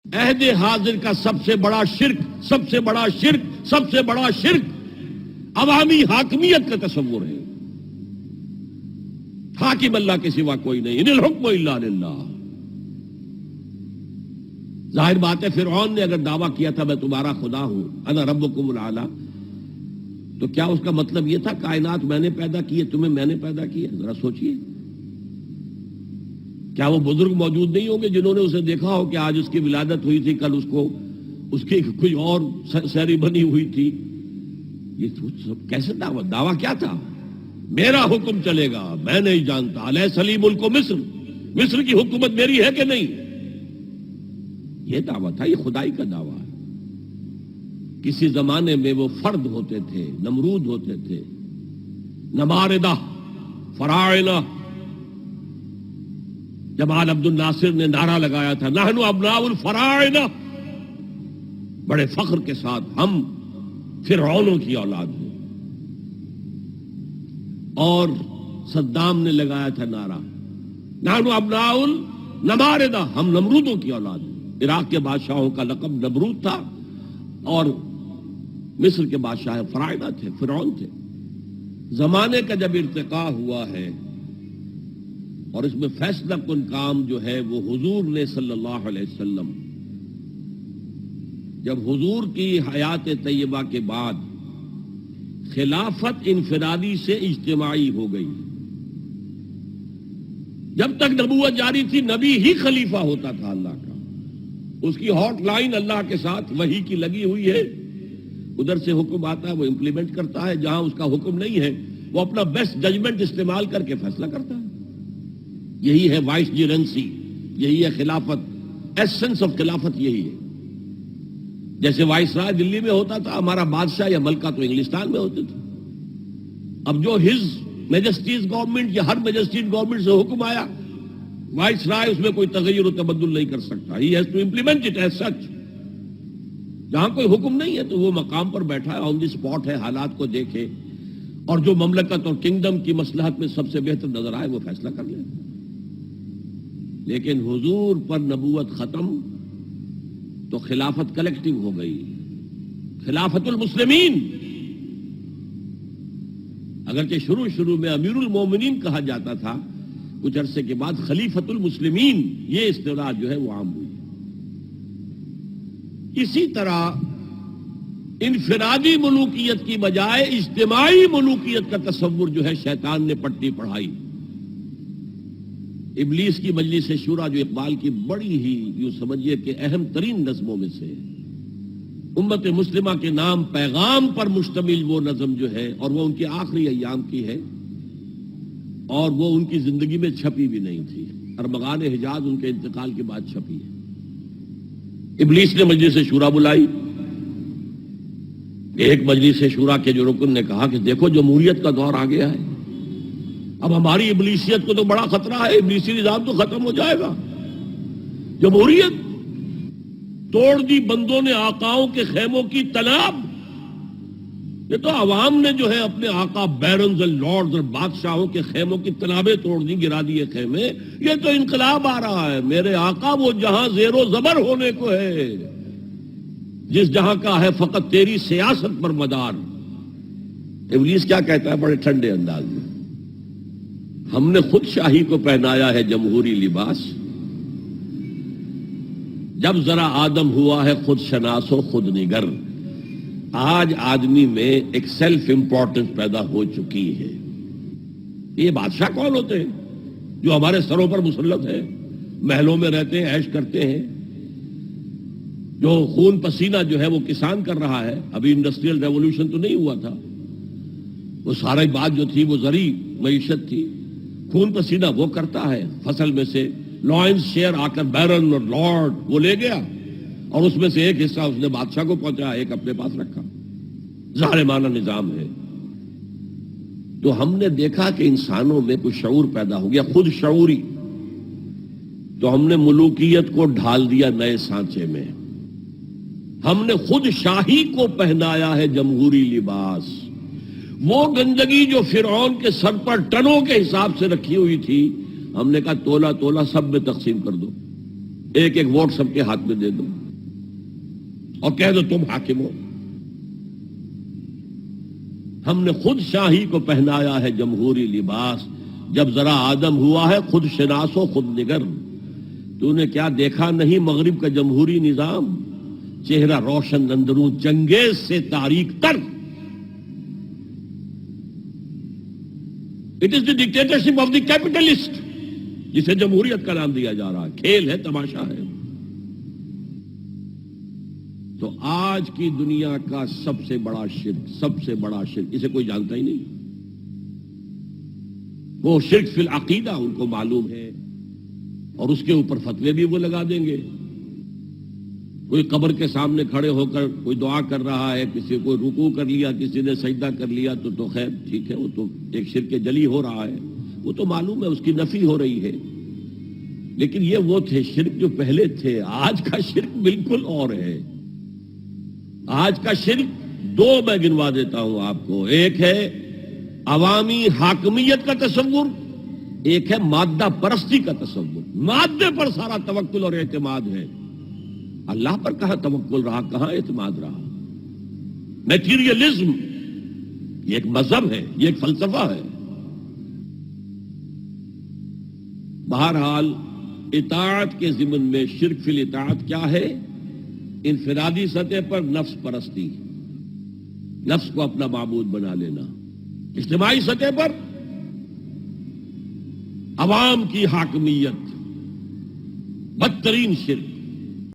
عہد حاضر کا سب سے بڑا شرک عوامی حاکمیت کا تصور ہے. حاکم اللہ کے سوا کوئی نہیں، ان الحکم الا للہ. ظاہر بات ہے فرعون نے اگر دعویٰ کیا تھا میں تمہارا خدا ہوں، انا ربکم الاعلی، تو کیا اس کا مطلب یہ تھا کائنات میں نے پیدا کی ہے، تمہیں میں نے پیدا کی ہے؟ ذرا سوچئے. کیا وہ بزرگ موجود نہیں ہوں گے جنہوں نے اسے دیکھا ہو کہ آج اس کی ولادت ہوئی تھی، کل اس کی کوئی اور سیری بنی ہوئی تھی؟ یہ کیسے دعویٰ کیا تھا؟ میرا حکم چلے گا، میں نہیں جانتا. الیس لی ملک مصر کی حکومت میری ہے کہ نہیں؟ یہ دعویٰ تھا، یہ خدائی کا دعویٰ ہے. کسی زمانے میں وہ فرد ہوتے تھے، نمرود ہوتے تھے، نماردہ، فراعنہ. جمال عبد الناصر نے نعرہ لگایا تھا نحن ابناء الفراعنہ، بڑے فخر کے ساتھ ہم فرعونوں کی اولاد ہیں. اور صدام نے لگایا تھا نعرہ نحن ابناء النماردہ، ہم نمرودوں کی اولاد ہیں. عراق کے بادشاہوں کا لقب نمرود تھا اور مصر کے بادشاہ فراعنہ تھے، فرعون تھے. زمانے کا جب ارتقاء ہوا ہے اور اس میں فیصلہ کن کام جو ہے وہ حضور نے صلی اللہ علیہ وسلم، جب حضور کی حیات طیبہ کے بعد خلافت انفرادی سے اجتماعی ہو گئی. جب تک نبوت جاری تھی نبی ہی خلیفہ ہوتا تھا اللہ کا، اس کی ہاٹ لائن اللہ کے ساتھ وحی کی لگی ہوئی ہے. ادھر سے حکم آتا ہے وہ امپلیمنٹ کرتا ہے، جہاں اس کا حکم نہیں ہے وہ اپنا بیسٹ ججمنٹ استعمال کر کے فیصلہ کرتا ہے. یہی ہے وائس جیرنسی، یہی ہے خلافت، ایسنس آف خلافت یہی ہے. جیسے وائس رائے دلی میں ہوتا تھا، ہمارا بادشاہ یا ملکہ تو انگلستان میں ہوتے تھے. اب جو ہز میجسٹیز گورنمنٹ یا ہر میجسٹیز گورنمنٹ سے حکم آیا، وائس رائے اس میں کوئی تغیر و تبدل نہیں کر سکتا. He has to implement it as such. جہاں کوئی حکم نہیں ہے تو وہ مقام پر بیٹھا ہے، آن دی اسپاٹ ہے، حالات کو دیکھے اور جو مملکت اور کنگڈم کی مصلحت میں سب سے بہتر نظر آئے وہ فیصلہ کر لے. لیکن حضور پر نبوت ختم تو خلافت کلیکٹیو ہو گئی، خلافت المسلمین. اگرچہ شروع میں امیر المومنین کہا جاتا تھا، کچھ عرصے کے بعد خلیفت المسلمین یہ اصطلاح جو ہے وہ عام ہوئی. اسی طرح انفرادی ملوکیت کی بجائے اجتماعی ملوکیت کا تصور جو ہے شیطان نے پٹی پڑھائی. ابلیس کی مجلس شورا جو اقبال کی بڑی ہی یوں سمجھیے کہ اہم ترین نظموں میں سے، امت مسلمہ کے نام پیغام پر مشتمل وہ نظم جو ہے، اور وہ ان کے آخری ایام کی ہے اور وہ ان کی زندگی میں چھپی بھی نہیں تھی. ارمغان حجاز ان کے انتقال کے بعد چھپی ہے. ابلیس نے مجلس شورا بلائی. ایک مجلس شورا کے جو رکن نے کہا کہ دیکھو جمہوریت کا دور آ گیا ہے، اب ہماری ابلیسیت کو تو بڑا خطرہ ہے، ابلیسی نظام تو ختم ہو جائے گا. جمہوریت توڑ دی بندوں نے آقاؤں کے خیموں کی تناب. یہ تو عوام نے جو ہے اپنے آقا بیرنز اور لارڈز اور بادشاہوں کے خیموں کی تنابیں توڑ دی، گرا دیے خیمے. یہ تو انقلاب آ رہا ہے. میرے آقا وہ جہاں زیر و زبر ہونے کو ہے، جس جہاں کا ہے فقط تیری سیاست پر مدار. ابلیس کیا کہتا ہے بڑے ٹھنڈے انداز میں، ہم نے خود شاہی کو پہنایا ہے جمہوری لباس. جب ذرا آدم ہوا ہے خود شناس و خود نگر. آج آدمی میں ایک سیلف امپورٹنس پیدا ہو چکی ہے. یہ بادشاہ کون ہوتے ہیں جو ہمارے سروں پر مسلط ہے، محلوں میں رہتے ہیں، عیش کرتے ہیں، جو خون پسینہ جو ہے وہ کسان کر رہا ہے. ابھی انڈسٹریل ریولوشن تو نہیں ہوا تھا، وہ ساری بات جو تھی وہ زرعی معیشت تھی. خون پسینہ وہ کرتا ہے، فصل میں سے لائنز شیئر آ کر بیرن اور لارڈ وہ لے گیا اور اس میں سے ایک حصہ اس نے بادشاہ کو پہنچا، ایک اپنے پاس رکھا. ظالمانہ نظام ہے. تو ہم نے دیکھا کہ انسانوں میں کچھ شعور پیدا ہو گیا، خود شعوری. تو ہم نے ملوکیت کو ڈھال دیا نئے سانچے میں. ہم نے خود شاہی کو پہنایا ہے جمہوری لباس. وہ گندگی جو فرعون کے سر پر ٹنوں کے حساب سے رکھی ہوئی تھی، ہم نے کہا تولا تولا سب میں تقسیم کر دو. ایک ایک ووٹ سب کے ہاتھ میں دے دو اور کہہ دو تم حاکم ہو. ہم نے خود شاہی کو پہنایا ہے جمہوری لباس، جب ذرا آدم ہوا ہے خود شناس و خود نگر. تو نے کیا دیکھا نہیں مغرب کا جمہوری نظام؟ چہرہ روشن اندروں چنگیز سے تاریک تر. It is the dictatorship of the capitalist, جسے جمہوریت کا نام دیا جا رہا ہے. کھیل ہے، تماشا ہے. تو آج کی دنیا کا سب سے بڑا شرک اسے کوئی جانتا ہی نہیں. وہ شرک فی العقیدہ ان کو معلوم ہے، اور اس کے اوپر فتوے بھی وہ لگا دیں گے. کوئی قبر کے سامنے کھڑے ہو کر کوئی دعا کر رہا ہے، کسی کو رکوع کر لیا، کسی نے سجدہ کر لیا، تو خیر ٹھیک ہے، وہ تو ایک شرک جلی ہو رہا ہے، وہ تو معلوم ہے، اس کی نفی ہو رہی ہے. لیکن یہ وہ تھے شرک جو پہلے تھے. آج کا شرک بالکل اور ہے. آج کا شرک دو میں گنوا دیتا ہوں آپ کو. ایک ہے عوامی حاکمیت کا تصور، ایک ہے مادہ پرستی کا تصور. مادے پر سارا توکل اور اعتماد ہے. اللہ پر کہاں توکل رہا، کہاں اعتماد رہا؟ میٹیریلزم یہ ایک مذہب ہے، یہ ایک فلسفہ ہے. بہرحال اطاعت کے ضمن میں شرک فی الاطاعت کیا ہے؟ انفرادی سطح پر نفس پرستی، نفس کو اپنا معبود بنا لینا. اجتماعی سطح پر عوام کی حاکمیت، بدترین شرک.